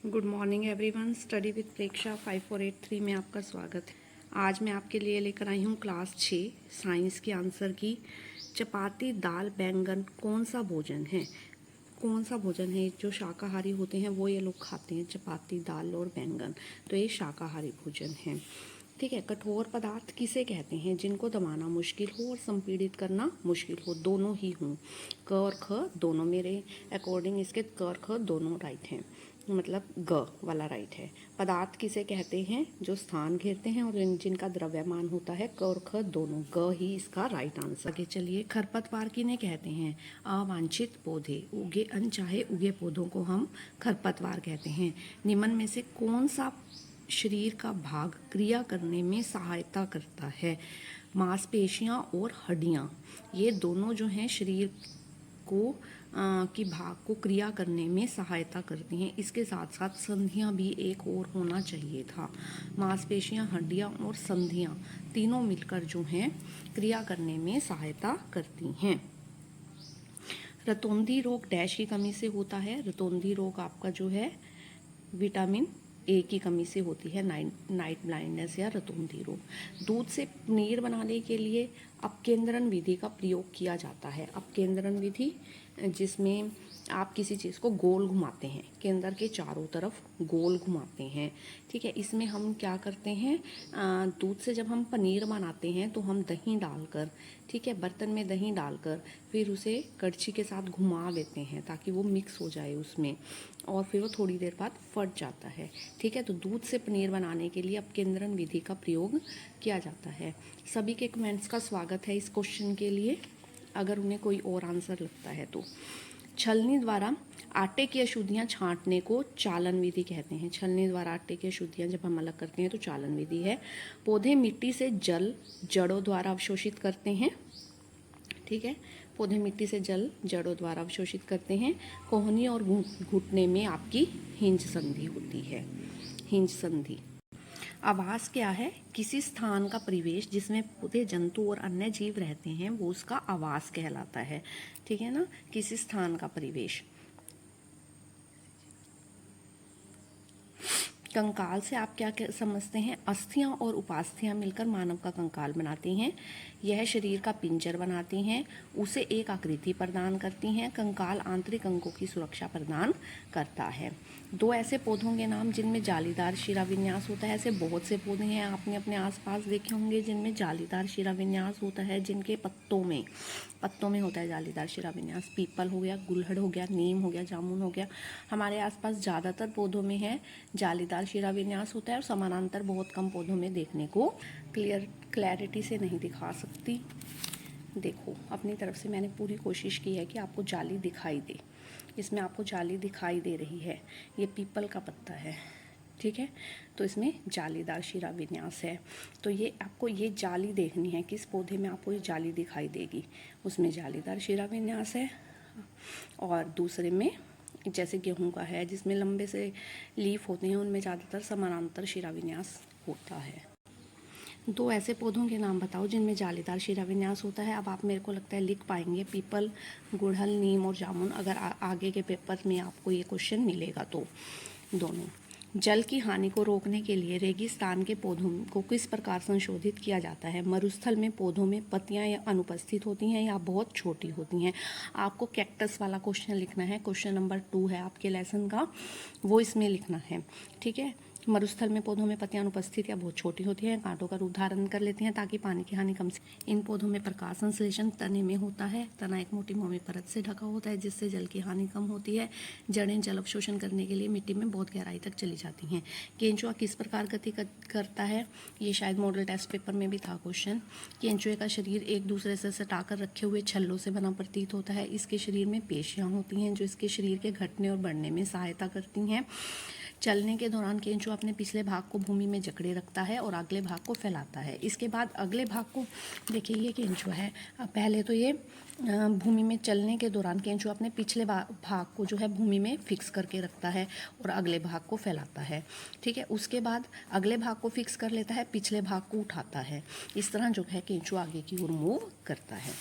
Good morning everyone. Study with Preksha 5483 में आपका स्वागत है। आज मैं आपके लिए लेकर आई हूँ क्लास 6 साइंस के आंसर की। चपाती दाल बैंगन कौन सा भोजन है? कौन सा भोजन है? जो शाकाहारी होते हैं वो ये लोग खाते हैं, चपाती दाल और बैंगन, तो ये शाकाहारी भोजन है। ठीक है। कठोर पदार्थ किसे कहते हैं? जिनको दबाना मुश्किल हो और संपीड़ित करना मुश्किल हो, दोनों ही हों। क और ख दोनों, मेरे अकॉर्डिंग इसके क और ख दोनों राइट हैं, मतलब ग वाला राइट है। पदार्थ किसे कहते हैं? जो स्थान घेरते हैं और जिनका द्रव्यमान होता है, क और ख दोनों, ग ही इसका राइट आंसर। आगे चलिए, खरपतवार किन्हें कहते हैं? अवांछित पौधे, उगे अनचाहे उगे पौधों को हम खरपतवार कहते हैं। निम्न में से कौन सा शरीर का भाग क्रिया करने में सहायता करता है? मांसपेशियां और हड्डियां, ये दोनों जो हैं शरीर को की भाग को क्रिया करने में सहायता करती हैं। इसके साथ साथ संधियां भी एक और होना चाहिए था। मांसपेशियां, हड्डियां और संधियां तीनों मिलकर जो हैं क्रिया करने में सहायता करती हैं। रतौंधी रोग डैश की कमी से होता है? रतौंधी रोग आपका जो है विटामिन ए की कमी से होती है, नाइट ब्लाइंडनेस या रतौंधी रोग। दूध से पनीर बनाने के लिए अपकेंद्रण विधि का प्रयोग किया जाता है। अपकेंद्रण विधि जिसमें आप किसी चीज़ को गोल घुमाते हैं, केंद्र के चारों तरफ गोल घुमाते हैं। ठीक है। इसमें हम क्या करते हैं, दूध से जब हम पनीर बनाते हैं तो हम दही डालकर, ठीक है, बर्तन में दही डालकर फिर उसे कड़छी के साथ घुमा लेते हैं ताकि वो मिक्स हो जाए उसमें, और फिर वो थोड़ी देर बाद फट जाता है। ठीक है। तो दूध से पनीर बनाने के लिए अपकेंद्रण विधि का प्रयोग किया जाता है। सभी के कमेंट्स का स्वागत है इस क्वेश्चन के लिए, अगर उन्हें कोई और आंसर लगता है तो। छलनी द्वारा आटे की अशुद्धियाँ छांटने को चालन विधि कहते हैं। छलनी द्वारा आटे की अशुद्धियाँ जब हम अलग करते हैं तो चालन विधि है। पौधे मिट्टी से जल जड़ों द्वारा अवशोषित करते हैं। ठीक है। पौधे मिट्टी से जल जड़ों द्वारा अवशोषित करते हैं। कोहनी और घुटने में आपकी हिंज संधि होती है, हिंज संधि। आवास क्या है? किसी स्थान का परिवेश जिसमें पौधे, जंतु और अन्य जीव रहते हैं वो उसका आवास कहलाता है। ठीक है ना, किसी स्थान का परिवेश। कंकाल से आप क्या समझते हैं? अस्थियां और उपास्थियां मिलकर मानव का कंकाल बनाती हैं। यह शरीर का पिंजर बनाती हैं, उसे एक आकृति प्रदान करती हैं। कंकाल आंतरिक अंगों की सुरक्षा प्रदान करता है। दो ऐसे पौधों के नाम जिनमें जालीदार शिरा विन्यास होता है। ऐसे बहुत से पौधे हैं, आपने अपने आसपास देखे होंगे जिनमें जालीदार शिरा विन्यास होता है, जिनके पत्तों में होता है जालीदार शिरा विन्यास। पीपल हो गया, गुलहड़ हो गया, नीम हो गया, जामुन हो गया। हमारे आसपास ज़्यादातर पौधों में है जालीदार शिरा विन्यास होता है, और समानांतर बहुत कम पौधों में देखने को क्लैरिटी से नहीं दिखा सकती। देखो, अपनी तरफ से मैंने पूरी कोशिश की है कि आपको जाली दिखाई दे। इसमें आपको जाली दिखाई दे रही है, ये पीपल का पत्ता है। ठीक है। तो इसमें जालीदार शिरा विन्यास है। तो ये आपको ये जाली देखनी है, किस पौधे में आपको ये जाली दिखाई देगी, उसमें जालीदार शिरा विन्यास है। और दूसरे में जैसे गेहूं का है जिसमें लंबे से लीफ होते हैं, उनमें ज़्यादातर समानांतर शिरा विन्यास होता है। दो ऐसे पौधों के नाम बताओ जिनमें जालीदार शिरा विन्यास होता है। अब आप मेरे को लगता है लिख पाएंगे, पीपल, गुड़हल, नीम और जामुन, अगर आगे के पेपर में आपको ये क्वेश्चन मिलेगा तो। दोनों। जल की हानि को रोकने के लिए रेगिस्तान के पौधों को किस प्रकार संशोधित किया जाता है? मरुस्थल में पौधों में पत्तियां या अनुपस्थित होती हैं या बहुत छोटी होती हैं। आपको कैक्टस वाला क्वेश्चन लिखना है, क्वेश्चन नंबर 2 है आपके लेसन का, वो इसमें लिखना है। ठीक है। मरुस्थल में पौधों में पत्तियां अनुपस्थित या बहुत छोटी होती हैं, कांटों का रूप धारण कर लेती हैं ताकि पानी की हानि कम से। इन पौधों में प्रकाश संश्लेषण तने में होता है। तना एक मोटी मोमी परत से ढका होता है जिससे जल की हानि कम होती है। जड़ें जल अवशोषण करने के लिए मिट्टी में बहुत गहराई तक चली जाती हैं। केंचुआ किस प्रकार गति करता है? ये शायद मॉडल टेस्ट पेपर में भी था क्वेश्चन। केंचुए का शरीर एक दूसरे से सटाकर रखे हुए छल्लों से बना प्रतीत होता है। इसके शरीर में पेशियां होती हैं जो इसके शरीर के घटने और बढ़ने में सहायता करती हैं। चलने के दौरान केंचुआ अपने पिछले भाग को भूमि में जकड़े रखता है और अगले भाग को फैलाता है। इसके बाद अगले भाग को, देखिए ये केंचुआ है, पहले तो ये भूमि में चलने के दौरान केंचुआ अपने पिछले भाग को जो है भूमि में फिक्स करके रखता है और अगले भाग को फैलाता है। ठीक है। उसके बाद अगले भाग को फिक्स कर लेता है, पिछले भाग को उठाता है। इस तरह जो है केंचुआ आगे की ओर मूव करता है।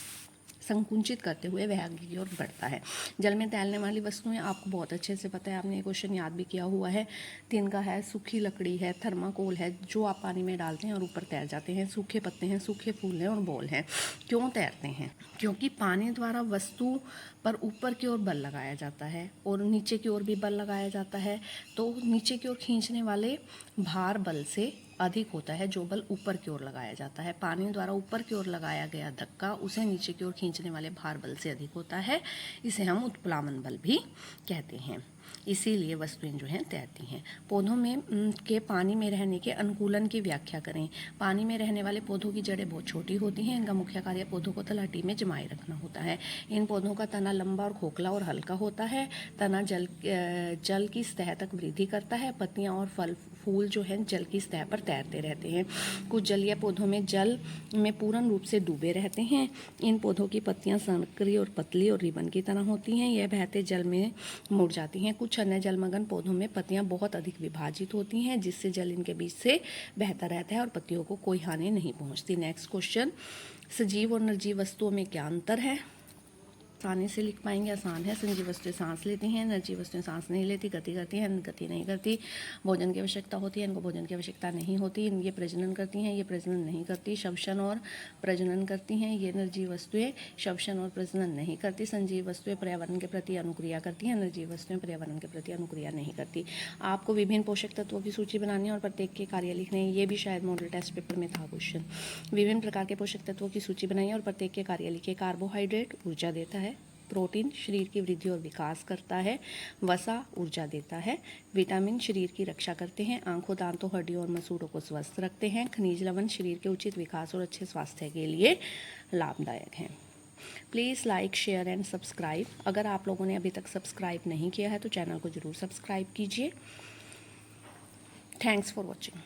संकुचित करते हुए वह आगे की ओर बढ़ता है। जल में तैरने वाली वस्तुएं आपको बहुत अच्छे से पता है, आपने ये क्वेश्चन याद भी किया हुआ है। तिनका है, सूखी लकड़ी है, थर्माकोल है, जो आप पानी में डालते हैं और ऊपर तैर जाते हैं, सूखे पत्ते हैं, सूखे फूल हैं और बॉल हैं। क्यों तैरते हैं? क्योंकि पानी द्वारा वस्तु पर ऊपर की ओर बल लगाया जाता है और नीचे की ओर भी बल लगाया जाता है। तो नीचे की ओर खींचने वाले भार बल से अधिक होता है जो बल ऊपर की ओर लगाया जाता है। पानी द्वारा ऊपर की ओर लगाया गया धक्का उसे नीचे की ओर खींचने वाले भार बल से अधिक होता है। इसे हम उत्प्लावन बल भी कहते हैं। इसीलिए वस्तुएं जो हैं तैरती हैं। पौधों में के पानी में रहने के अनुकूलन की व्याख्या करें। पानी में रहने वाले पौधों की जड़ें बहुत छोटी होती हैं। इनका मुख्य कार्य पौधों को तलहटी में जमाए रखना होता है। इन पौधों का तना लंबा और खोखला और हल्का होता है। तना जल की सतह तक वृद्धि करता है। पत्तियां और फल फूल जो हैं जल की सतह पर तैरते रहते हैं। कुछ जलीय पौधों में जल में पूर्ण रूप से डूबे रहते हैं। इन पौधों की पत्तियां संकरी और पतली और रिबन की तरह होती हैं। यह बहते जल में मुड़ जाती हैं। कुछ अन्य जलमग्न पौधों में पत्तियां बहुत अधिक विभाजित होती हैं, जिससे जल इनके बीच से बहता रहता है और पत्तियों को कोई हानि नहीं पहुंचती। नेक्स्ट क्वेश्चन, सजीव और निर्जीव वस्तुओं में क्या अंतर है? आसानी से लिख पाएंगे, आसान है। सजीव वस्तुएं सांस लेती हैं, निर्जीव वस्तुएं सांस नहीं लेती, गति करती हैं, गति नहीं करती। भोजन की आवश्यकता होती है, इनको भोजन की आवश्यकता नहीं होती। ये प्रजनन करती हैं, ये प्रजनन नहीं करती। श्वसन और प्रजनन करती हैं, ये निर्जीव वस्तुएं श्वसन और प्रजनन नहीं करती। संजीव वस्तुएं पर्यावरण के प्रति अनुक्रिया करती हैं, निर्जीव वस्तुएं पर्यावरण के प्रति अनुक्रिया नहीं करती। आपको विभिन्न पोषक तत्वों की सूची बनानी है और प्रत्येक के कार्य लिखने हैं। ये भी शायद मॉडल टेस्ट पेपर में था क्वेश्चन। विभिन्न प्रकार के पोषक तत्वों की सूची बनाइए और प्रत्येक के कार्य लिखिए। कार्बोहाइड्रेट ऊर्जा देता है, प्रोटीन शरीर की वृद्धि और विकास करता है, वसा ऊर्जा देता है, विटामिन शरीर की रक्षा करते हैं, आंखों, दांतों, हड्डियों और मसूड़ों को स्वस्थ रखते हैं, खनिज लवण शरीर के उचित विकास और अच्छे स्वास्थ्य के लिए लाभदायक हैं। Please like, share and subscribe. अगर आप लोगों ने अभी तक सब्सक्राइब नहीं किया है तो चैनल को ज़रूर सब्सक्राइब कीजिए। Thanks for watching.